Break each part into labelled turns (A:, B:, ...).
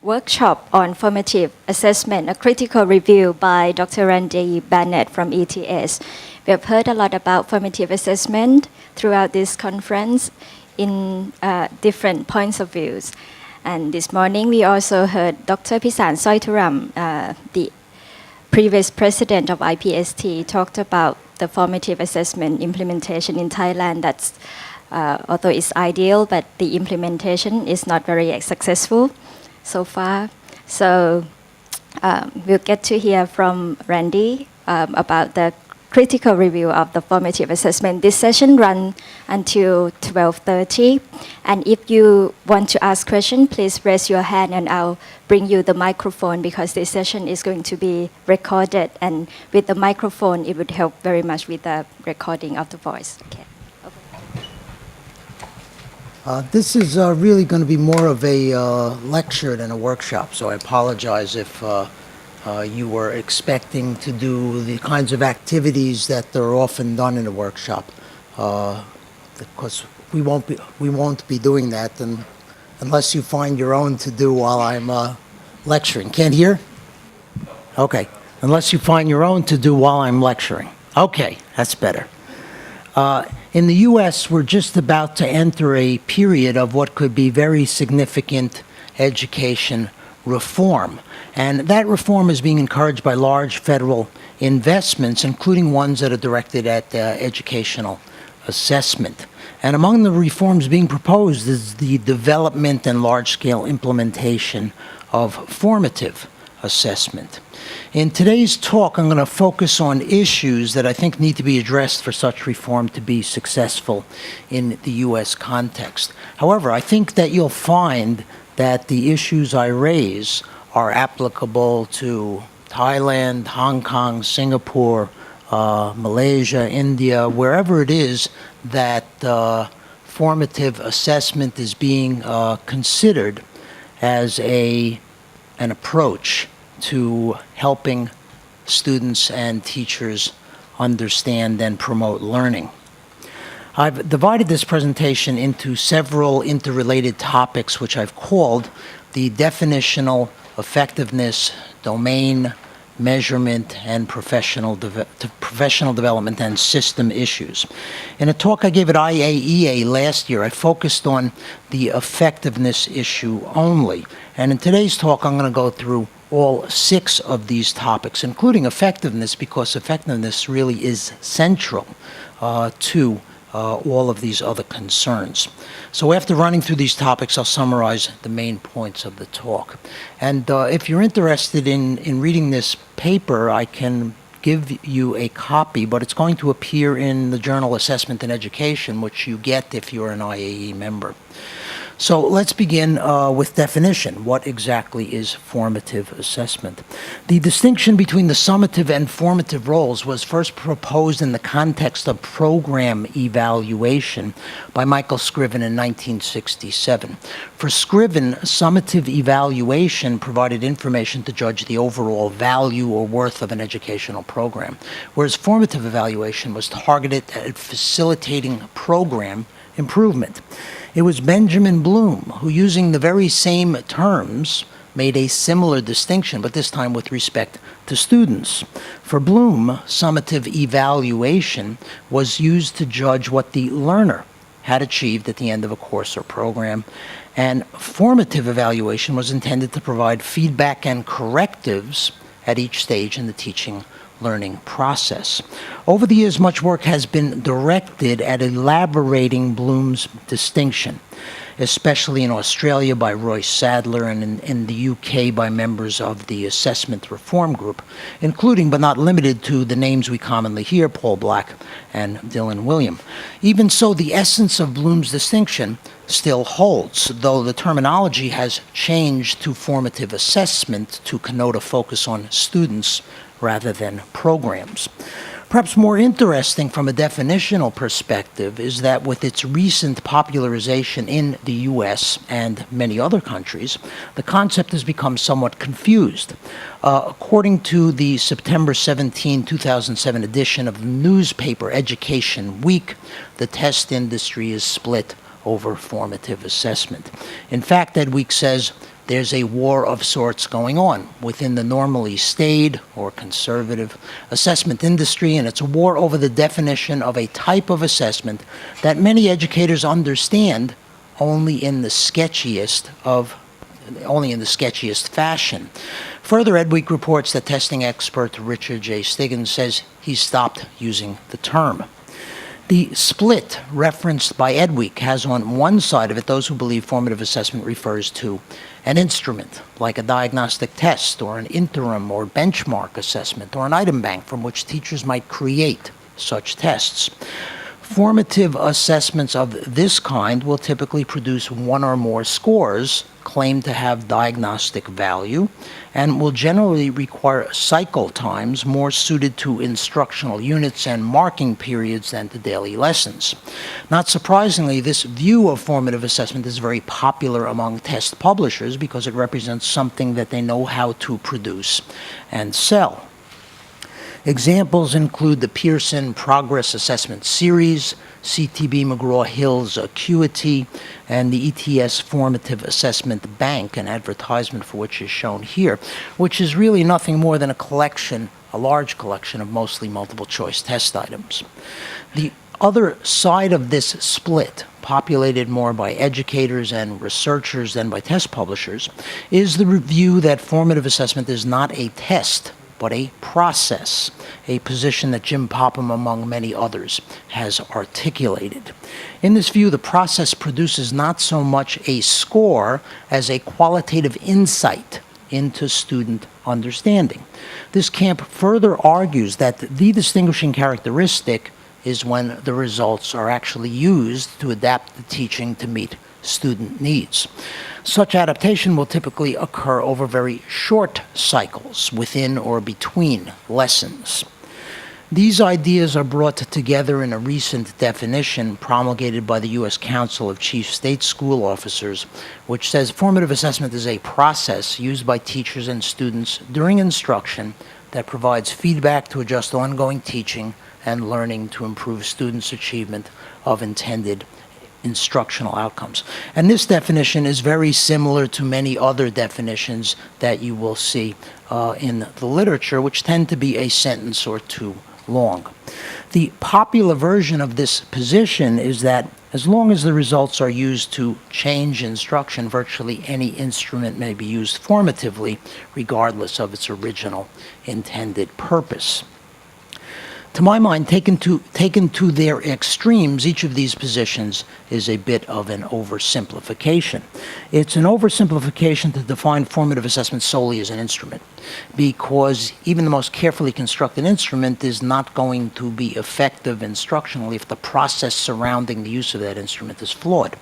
A: workshop on formative assessment, a critical review by Dr. Randy Bennett from ETS. We have heard a lot about formative assessment throughout this conference in different points of views. And this morning we also heard Dr. Pisan Soituram, the previous president of IPST, talked about the formative assessment implementation in Thailand. That's although it's ideal, but the implementation is not very successful so far. So we'll get to hear from Randy about the critical review of the formative assessment. This session runs until 12:30. And if you want to ask questions, please raise your hand and I'll bring you the microphone because this session is going to be recorded. And with the microphone, it would help very much with the recording of the voice. Okay.
B: This is really going to be more of a lecture than a workshop, so I apologize if you were expecting to do the kinds of activities that are often done in a workshop, because we won't be doing that unless you find your own to do while I'm lecturing. Can't hear? Okay. Unless you find your own to do while I'm lecturing. Okay, that's better. In the U.S., we're just about to enter a period of what could be very significant education reform. And that reform is being encouraged by large federal investments, including ones that are directed at educational assessment. And among the reforms being proposed is the development and large-scale implementation of formative assessment. In today's talk, I'm going to focus on issues that I think need to be addressed for such reform to be successful in the U.S. context. However, I think that you'll find that the issues I raise are applicable to Thailand, Hong Kong, Singapore, Malaysia, India, wherever it is that formative assessment is being considered as an approach to helping students and teachers understand and promote learning. I've divided this presentation into several interrelated topics, which I've called the definitional effectiveness, domain, measurement, and professional development and system issues. In a talk I gave at IAEA last year, I focused on the effectiveness issue only. And in today's talk, I'm going to go through all 6 of these topics, including effectiveness, because effectiveness really is central to all of these other concerns. So after running through these topics, I'll summarize the main points of the talk. And if you're interested in reading this paper, I can give you a copy, but it's going to appear in the journal Assessment and Education, which you get if you're an IAE member. So let's begin with definition. What exactly is formative assessment? The distinction between the summative and formative roles was first proposed in the context of program evaluation by Michael Scriven in 1967. For Scriven, summative evaluation provided information to judge the overall value or worth of an educational program, whereas formative evaluation was targeted at facilitating program improvement. It was Benjamin Bloom who, using the very same terms, made a similar distinction, but this time with respect to students. For Bloom, summative evaluation was used to judge what the learner had achieved at the end of a course or program, and formative evaluation was intended to provide feedback and correctives at each stage in the teaching learning process. Over the years, much work has been directed at elaborating Bloom's distinction, especially in Australia by Roy Sadler and in the UK by members of the Assessment Reform Group, including but not limited to the names we commonly hear, Paul Black and Dylan William. Even so, the essence of Bloom's distinction still holds, though the terminology has changed to formative assessment to connote a focus on students rather than programs. Perhaps more interesting from a definitional perspective is that with its recent popularization in the US and many other countries, the concept has become somewhat confused. According to the September 17, 2007 edition of the newspaper Education Week, the test industry is split over formative assessment. In fact, Ed Week says there's a war of sorts going on within the normally staid or conservative assessment industry, and it's a war over the definition of a type of assessment that many educators understand only in the sketchiest fashion. Further, Ed Week reports that testing expert Richard J. Stiggins says he's stopped using the term. The split referenced by Ed Week has on one side of it those who believe formative assessment refers to an instrument, like a diagnostic test or an interim or benchmark assessment or an item bank from which teachers might create such tests. Formative assessments of this kind will typically produce one or more scores claimed to have diagnostic value and will generally require cycle times more suited to instructional units and marking periods than to daily lessons. Not surprisingly, this view of formative assessment is very popular among test publishers because it represents something that they know how to produce and sell. Examples include the Pearson Progress Assessment Series, CTB McGraw-Hill's Acuity, and the ETS Formative Assessment Bank, an advertisement for which is shown here, which is really nothing more than a large collection of mostly multiple choice test items. The other side of this split, populated more by educators and researchers than by test publishers, is the view that formative assessment is not a test, but a process, a position that Jim Popham, among many others, has articulated. In this view, the process produces not so much a score as a qualitative insight into student understanding. This camp further argues that the distinguishing characteristic is when the results are actually used to adapt the teaching to meet student needs. Such adaptation will typically occur over very short cycles within or between lessons. These ideas are brought together in a recent definition promulgated by the U.S. Council of Chief State School Officers, which says formative assessment is a process used by teachers and students during instruction that provides feedback to adjust ongoing teaching and learning to improve students' achievement of intended instructional outcomes. And this definition is very similar to many other definitions that you will see in the literature, which tend to be a sentence or two long. The popular version of this position is that as long as the results are used to change instruction, virtually any instrument may be used formatively, regardless of its original intended purpose. To my mind, taken to their extremes, each of these positions is a bit of an oversimplification. It's an oversimplification to define formative assessment solely as an instrument, because even the most carefully constructed instrument is not going to be effective instructionally if the process surrounding the use of that instrument is flawed.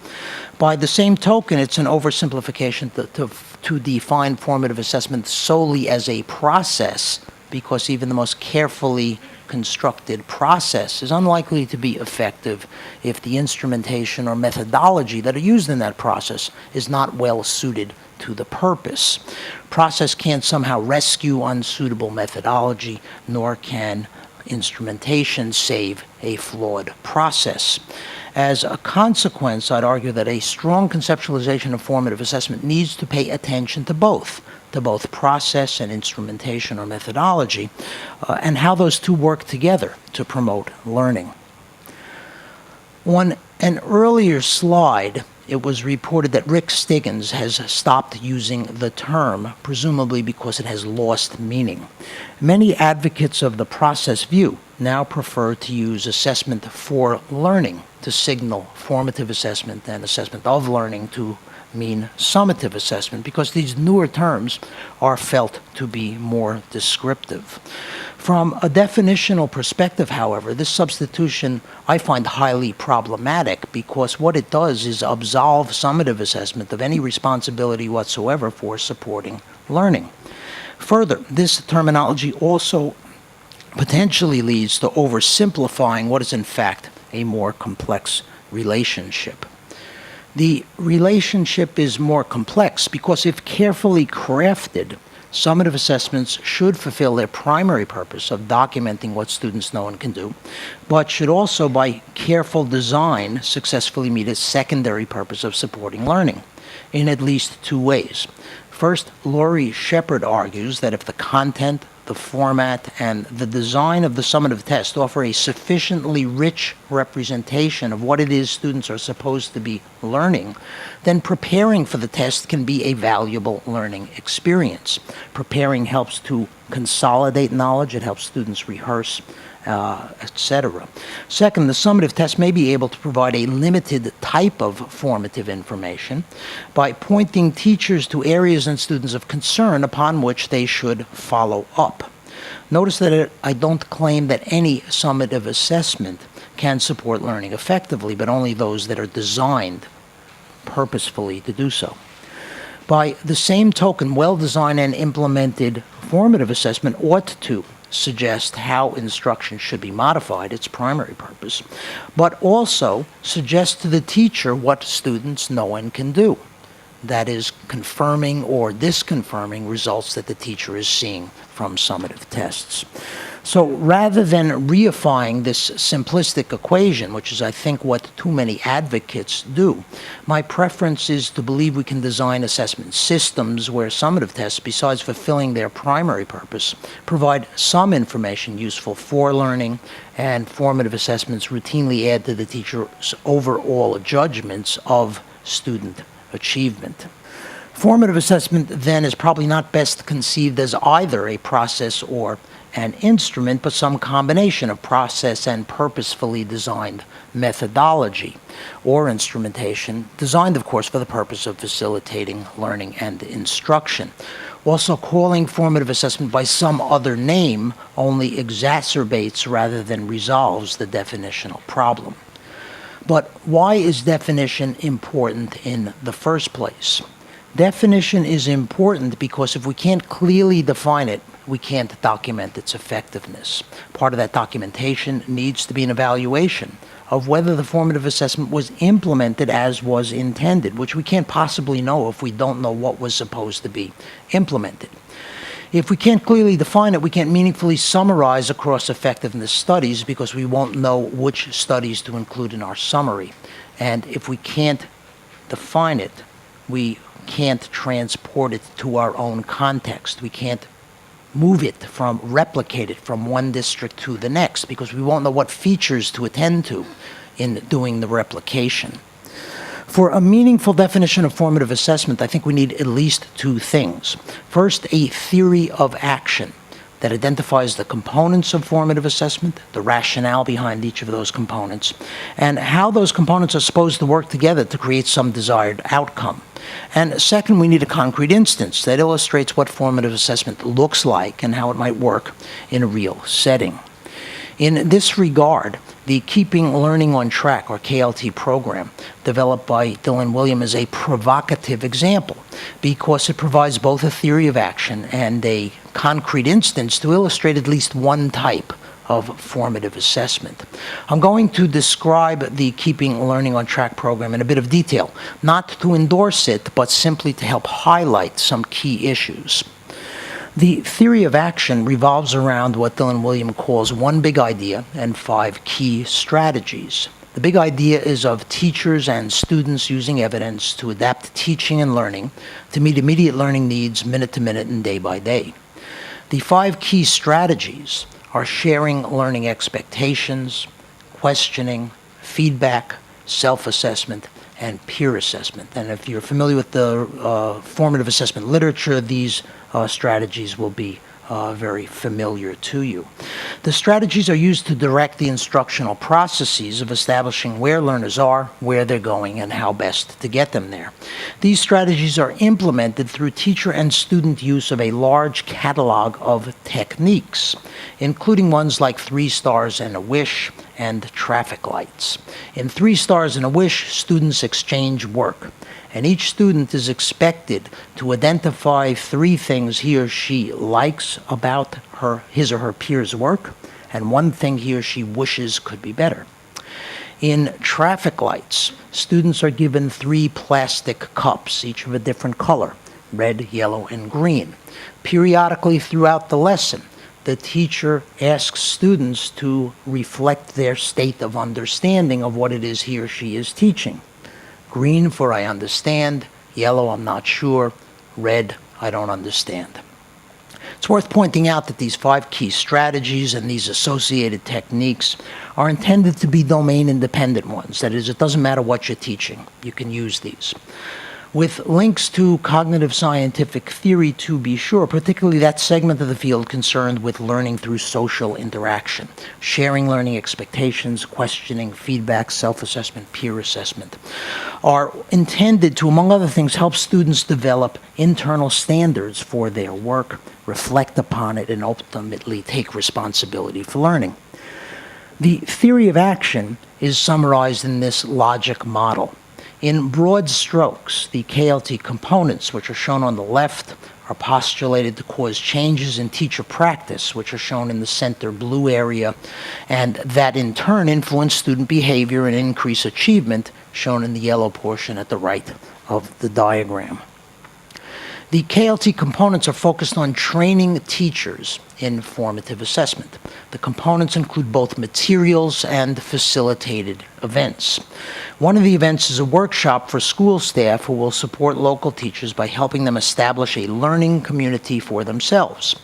B: By the same token, it's an oversimplification to define formative assessment solely as a process, because even the most carefully constructed process is unlikely to be effective if the instrumentation or methodology that are used in that process is not well suited to the purpose. Process can't somehow rescue unsuitable methodology, nor can instrumentation save a flawed process. As a consequence, I'd argue that a strong conceptualization of formative assessment needs to pay attention to both process and instrumentation or methodology, and how those two work together to promote learning. On an earlier slide, it was reported that Rick Stiggins has stopped using the term, presumably because it has lost meaning. Many advocates of the process view now prefer to use assessment for learning to signal formative assessment and assessment of learning to mean summative assessment, because these newer terms are felt to be more descriptive. From a definitional perspective, however, this substitution I find highly problematic, because what it does is absolve summative assessment of any responsibility whatsoever for supporting learning. Further, this terminology also potentially leads to oversimplifying what is in fact a more complex relationship. The relationship is more complex because if carefully crafted, summative assessments should fulfill their primary purpose of documenting what students know and can do, but should also, by careful design, successfully meet its secondary purpose of supporting learning. in at least two ways. First, Laurie Shepard argues that if the content, the format, and the design of the summative test offer a sufficiently rich representation of what it is students are supposed to be learning, then preparing for the test can be a valuable learning experience. Preparing helps to consolidate knowledge, it helps students rehearse, etc. Second, the summative test may be able to provide a limited type of formative information by pointing teachers to areas and students of concern upon which they should follow up. Notice that I don't claim that any summative assessment can support learning effectively, but only those that are designed purposefully to do so. By the same token, well-designed and implemented formative assessment ought to suggest how instruction should be modified, its primary purpose, but also suggest to the teacher what students know and can do. That is, confirming or disconfirming results that the teacher is seeing from summative tests. So rather than reifying this simplistic equation, which is, I think, what too many advocates do, my preference is to believe we can design assessment systems where summative tests, besides fulfilling their primary purpose, provide some information useful for learning, and formative assessments routinely add to the teacher's overall judgments of student achievement. Formative assessment, then, is probably not best conceived as either a process or an instrument, but some combination of process and purposefully designed methodology or instrumentation, designed, of course, for the purpose of facilitating learning and instruction. Also, calling formative assessment by some other name only exacerbates rather than resolves the definitional problem. But why is definition important in the first place? Definition is important because if we can't clearly define it, we can't document its effectiveness. Part of that documentation needs to be an evaluation of whether the formative assessment was implemented as was intended, which we can't possibly know if we don't know what was supposed to be implemented. If we can't clearly define it, we can't meaningfully summarize across effectiveness studies because we won't know which studies to include in our summary. And if we can't define it, we can't transport it to our own context. We can't replicate it from one district to the next because we won't know what features to attend to in doing the replication. For a meaningful definition of formative assessment, I think we need at least two things. First, a theory of action that identifies the components of formative assessment, the rationale behind each of those components, and how those components are supposed to work together to create some desired outcome. And second, we need a concrete instance that illustrates what formative assessment looks like and how it might work in a real setting. In this regard, the Keeping Learning on Track, or KLT program, developed by Dylan William, is a provocative example because it provides both a theory of action and a concrete instance to illustrate at least one type of formative assessment. I'm going to describe the Keeping Learning on Track program in a bit of detail, not to endorse it, but simply to help highlight some key issues. The theory of action revolves around what Dylan William calls one big idea and 5 key strategies. The big idea is of teachers and students using evidence to adapt teaching and learning to meet immediate learning needs minute to minute and day by day. The 5 key strategies are sharing learning expectations, questioning, feedback, self-assessment, and peer assessment. And if you're familiar with the formative assessment literature, these strategies will be very familiar to you. The strategies are used to direct the instructional processes of establishing where learners are, where they're going, and how best to get them there. These strategies are implemented through teacher and student use of a large catalog of techniques, including ones like 3 stars and a wish and traffic lights. In 3 stars and a wish, students exchange work, and each student is expected to identify 3 things he or she likes about his or her peers' work, and 1 thing he or she wishes could be better. In traffic lights, students are given 3 plastic cups, each of a different color, red, yellow, and green. Periodically throughout the lesson, the teacher asks students to reflect their state of understanding of what it is he or she is teaching. Green for I understand, Yellow, I'm not sure. Red, I don't understand. It's worth pointing out that these 5 key strategies and these associated techniques are intended to be domain-independent ones. That is, it doesn't matter what you're teaching. You can use these. With links to cognitive scientific theory, to be sure, particularly that segment of the field concerned with learning through social interaction, sharing learning expectations, questioning, feedback, self-assessment, peer assessment, are intended to, among other things, help students develop internal standards for their work, reflect upon it, and ultimately take responsibility for learning. The theory of action is summarized in this logic model. In broad strokes, the KLT components, which are shown on the left, are postulated to cause changes in teacher practice, which are shown in the center blue area, and that in turn influence student behavior and increase achievement, shown in the yellow portion at the right of the diagram. The KLT components are focused on training teachers in formative assessment. The components include both materials and facilitated events. One of the events is a workshop for school staff who will support local teachers by helping them establish a learning community for themselves.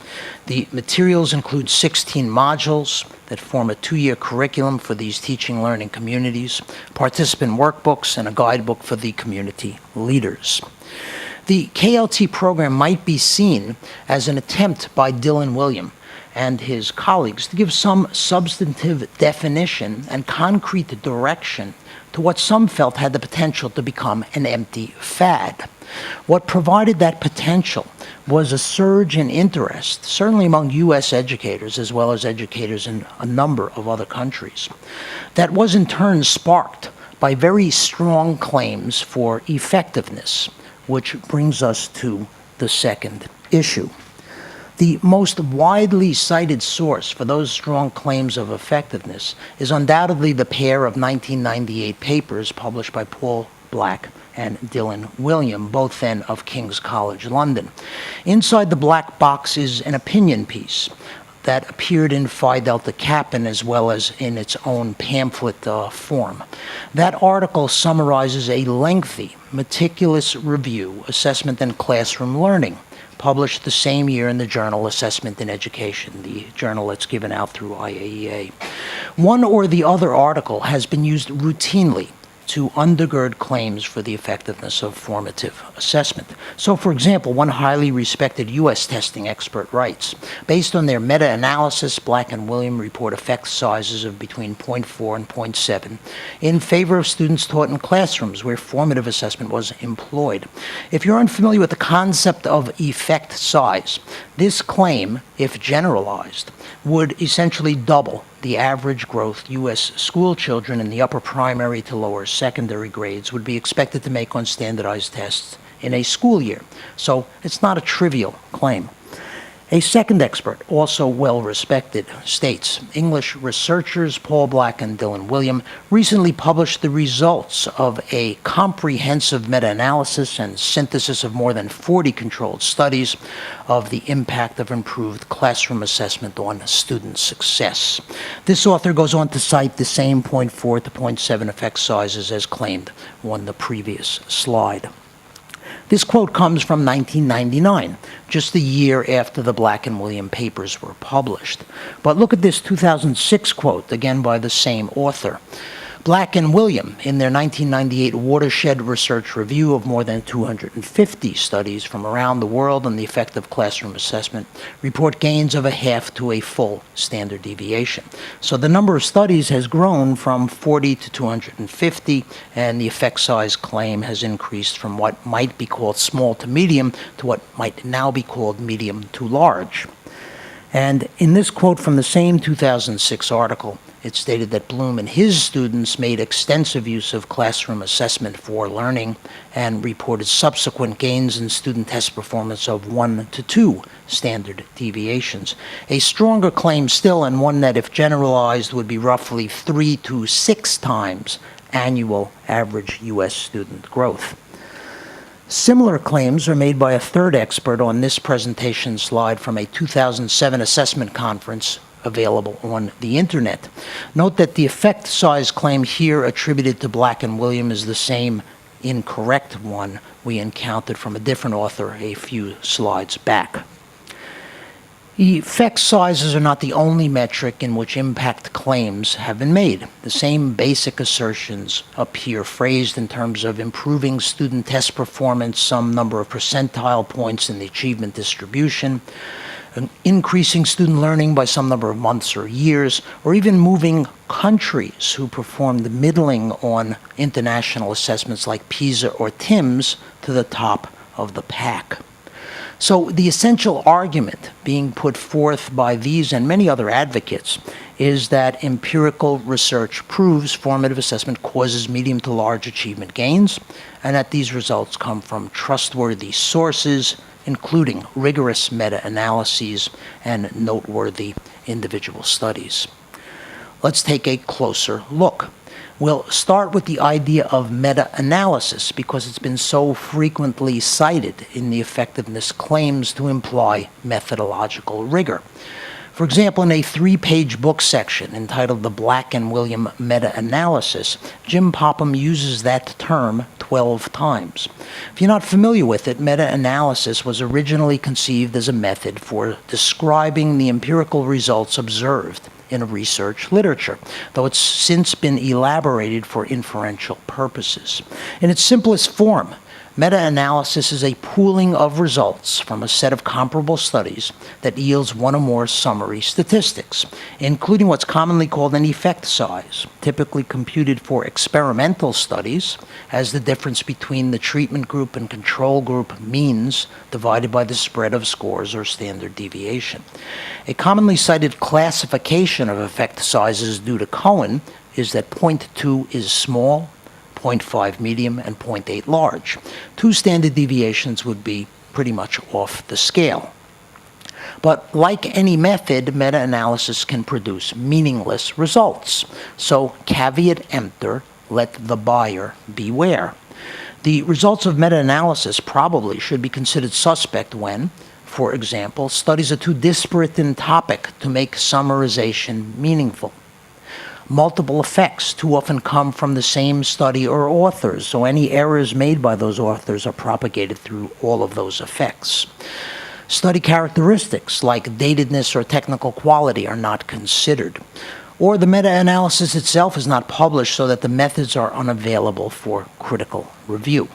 B: The materials include 16 modules that form a 2-year curriculum for these teaching learning communities, participant workbooks, and a guidebook for the community leaders. The KLT program might be seen as an attempt by Dylan William and his colleagues to give some substantive definition and concrete direction to what some felt had the potential to become an empty fad. What provided that potential was a surge in interest, certainly among U.S. educators as well as educators in a number of other countries, that was in turn sparked by very strong claims for effectiveness, which brings us to the second issue. The most widely cited source for those strong claims of effectiveness is undoubtedly the pair of 1998 papers published by Paul Black and Dylan William, both then of King's College London. Inside the black box is an opinion piece that appeared in Phi Delta Kappan as well as in its own pamphlet form. That article summarizes a lengthy, meticulous review, assessment, and classroom learning, published the same year in the journal Assessment in Education, the journal that's given out through IAEA. One or the other article has been used routinely to undergird claims for the effectiveness of formative assessment. So, for example, one highly respected U.S. testing expert writes, based on their meta-analysis, Black and William report effect sizes of between 0.4 and 0.7 in favor of students taught in classrooms where formative assessment was employed. If you're unfamiliar with the concept of effect size, this claim, if generalized, would essentially double the average growth U.S. school children in the upper primary to lower secondary grades would be expected to make on standardized tests in a school year. So it's not a trivial claim. A second expert, also well-respected, states, English researchers Paul Black and Dylan William recently published the results of a comprehensive meta-analysis and synthesis of more than 40 controlled studies of the impact of improved classroom assessment on student success. This author goes on to cite the same 0.4 to 0.7 effect sizes as claimed on the previous slide. This quote comes from 1999, just a year after the Black and William papers were published. But look at this 2006 quote, again by the same author. Black and William, in their 1998 watershed research review of more than 250 studies from around the world on the effect of classroom assessment, report gains of a half to a full standard deviation. So the number of studies has grown from 40 to 250, and the effect size claim has increased from what might be called small to medium to what might now be called medium to large. And in this quote from the same 2006 article, it stated that Bloom and his students made extensive use of classroom assessment for learning and reported subsequent gains in student test performance of 1 to 2 standard deviations. A stronger claim still, and one that if generalized would be roughly 3 to 6 times annual average U.S. student growth. Similar claims are made by a third expert on this presentation slide from a 2007 assessment conference available on the internet. Note that the effect size claim here attributed to Black and William is the same incorrect one we encountered from a different author a few slides back. Effect sizes are not the only metric in which impact claims have been made. The same basic assertions appear phrased in terms of improving student test performance, some number of percentile points in the achievement distribution, increasing student learning by some number of months or years, or even moving countries who performed middling on international assessments like PISA or TIMSS to the top of the pack. So the essential argument being put forth by these and many other advocates is that empirical research proves formative assessment causes medium to large achievement gains, and that these results come from trustworthy sources, including rigorous meta-analyses and noteworthy individual studies. Let's take a closer look. We'll start with the idea of meta-analysis because it's been so frequently cited in the effectiveness claims to imply methodological rigor. For example, in a 3-page book section entitled The Black and William Meta-Analysis, Jim Popham uses that term 12 times. If you're not familiar with it, meta-analysis was originally conceived as a method for describing the empirical results observed in a research literature, though it's since been elaborated for inferential purposes. In its simplest form, meta-analysis is a pooling of results from a set of comparable studies that yields one or more summary statistics, including what's commonly called an effect size, typically computed for experimental studies as the difference between the treatment group and control group means divided by the spread of scores or standard deviation. A commonly cited classification of effect sizes due to Cohen is that 0.2 is small, 0.5 medium, and 0.8 large. 2 standard deviations would be pretty much off the scale. But like any method, meta-analysis can produce meaningless results. So caveat emptor, let the buyer beware. The results of meta-analysis probably should be considered suspect when, for example, studies are too disparate in topic to make summarization meaningful. Multiple effects too often come from the same study or authors, so any errors made by those authors are propagated through all of those effects. Study characteristics like datedness or technical quality are not considered. Or the meta-analysis itself is not published so that the methods are unavailable for critical review.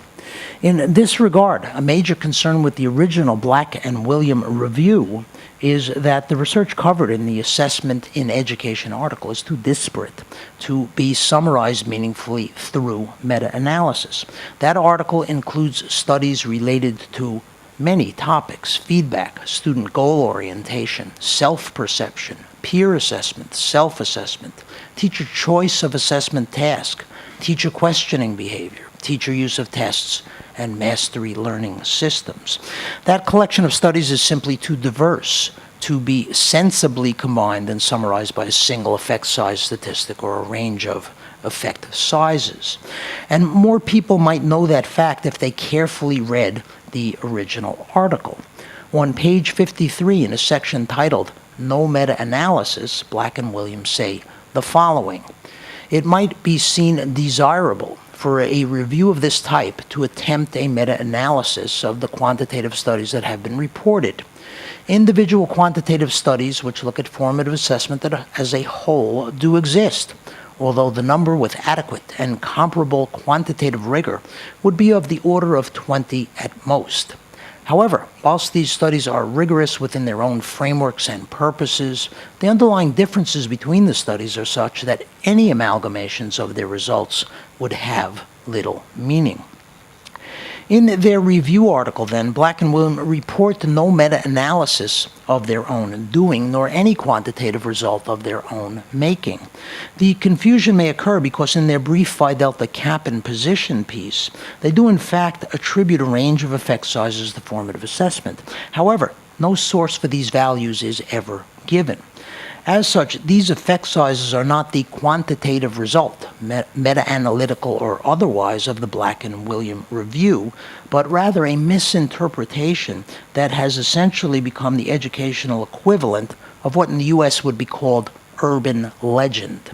B: In this regard, a major concern with the original Black and William review is that the research covered in the Assessment in Education article is too disparate to be summarized meaningfully through meta-analysis. That article includes studies related to many topics: feedback, student goal orientation, self-perception, peer assessment, self-assessment, teacher choice of assessment task, teacher questioning behavior, teacher use of tests, and mastery learning systems. That collection of studies is simply too diverse to be sensibly combined and summarized by a single effect size statistic or a range of effect sizes. And more people might know that fact if they carefully read the original article. On page 53, in a section titled No Meta-Analysis, Black and Williams say the following: "It might be seen desirable for a review of this type to attempt a meta-analysis of the quantitative studies that have been reported. Individual quantitative studies which look at formative assessment as a whole do exist, although the number with adequate and comparable quantitative rigor would be of the order of 20 at most. However, whilst these studies are rigorous within their own frameworks and purposes, the underlying differences between the studies are such that any amalgamations of their results would have little meaning." In their review article, then, Black and Williams report no meta-analysis of their own doing, nor any quantitative result of their own making. The confusion may occur because in their brief phi delta cap and position piece, they do in fact attribute a range of effect sizes to formative assessment. However, no source for these values is ever given. As such, these effect sizes are not the quantitative result, meta-analytical or otherwise, of the Black and Williams review, but rather a misinterpretation that has essentially become the educational equivalent of what in the U.S. would be called urban legend.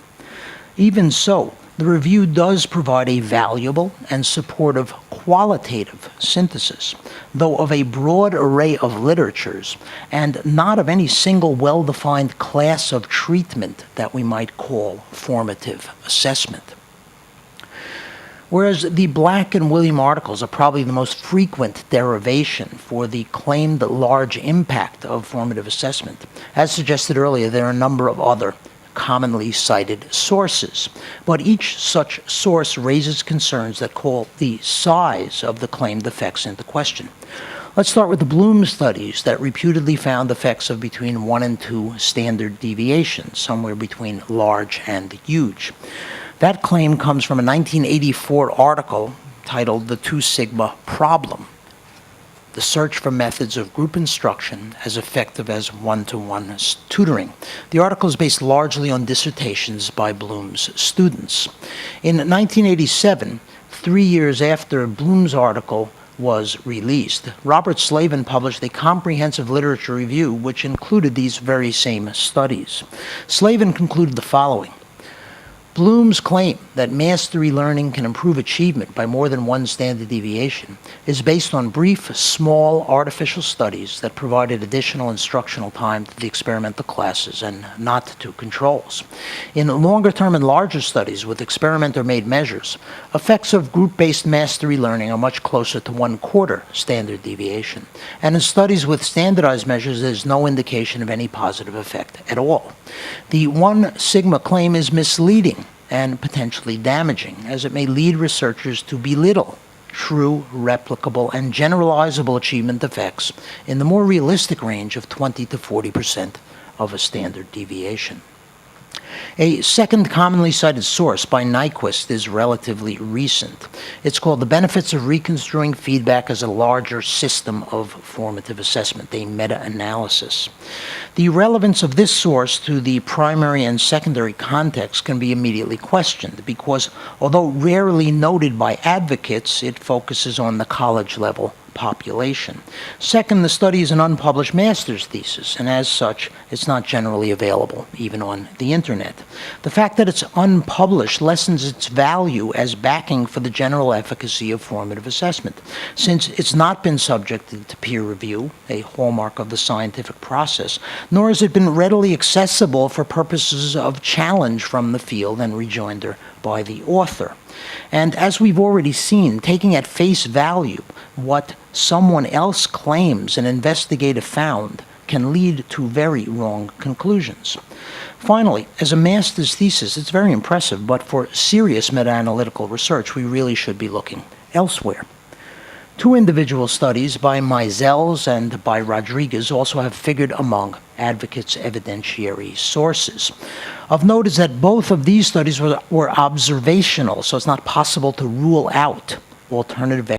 B: Even so, the review does provide a valuable and supportive qualitative synthesis, though of a broad array of literatures and not of any single well-defined class of treatment that we might call formative assessment. Whereas the Black and William articles are probably the most frequent derivation for the claimed large impact of formative assessment, as suggested earlier, there are a number of other commonly cited sources, but each such source raises concerns that call the size of the claimed effects into question. Let's start with the Bloom studies that reputedly found effects of between 1 and 2 standard deviations, somewhere between large and huge. That claim comes from a 1984 article titled The 2 Sigma Problem, the search for methods of group instruction as effective as one-to-one tutoring. The article is based largely on dissertations by Bloom's students. In 1987, 3 years after Bloom's article was released, Robert Slavin published a comprehensive literature review which included these very same studies. Slavin concluded the following: Bloom's claim that mastery learning can improve achievement by more than 1 standard deviation is based on brief, small, artificial studies that provided additional instructional time to the experimental classes and not to controls. In longer-term and larger studies with experimenter-made measures, effects of group-based mastery learning are much closer to 1/4 standard deviation. And in studies with standardized measures, there's no indication of any positive effect at all. The 1 sigma claim is misleading and potentially damaging, as it may lead researchers to belittle true, replicable, and generalizable achievement effects in the more realistic range of 20 to 40% of a standard deviation. A second commonly cited source by Nyquist is relatively recent. It's called The Benefits of Reconstruing Feedback as a Larger System of Formative Assessment, a meta-analysis. The relevance of this source to the primary and secondary context can be immediately questioned because, although rarely noted by advocates, it focuses on the college-level population. Second, the study is an unpublished master's thesis, and as such, it's not generally available, even on the internet. The fact that it's unpublished lessens its value as backing for the general efficacy of formative assessment, since it's not been subjected to peer review, a hallmark of the scientific process, nor has it been readily accessible for purposes of challenge from the field and rejoinder by the author. And as we've already seen, taking at face value what someone else claims an investigator found can lead to very wrong conclusions. Finally, as a master's thesis, it's very impressive, but for serious meta-analytical research, we really should be looking elsewhere. 2 individual studies by Meisels and by Rodriguez also have figured among advocates' evidentiary sources. Of note is that both of these studies were observational, so it's not possible to rule out alternative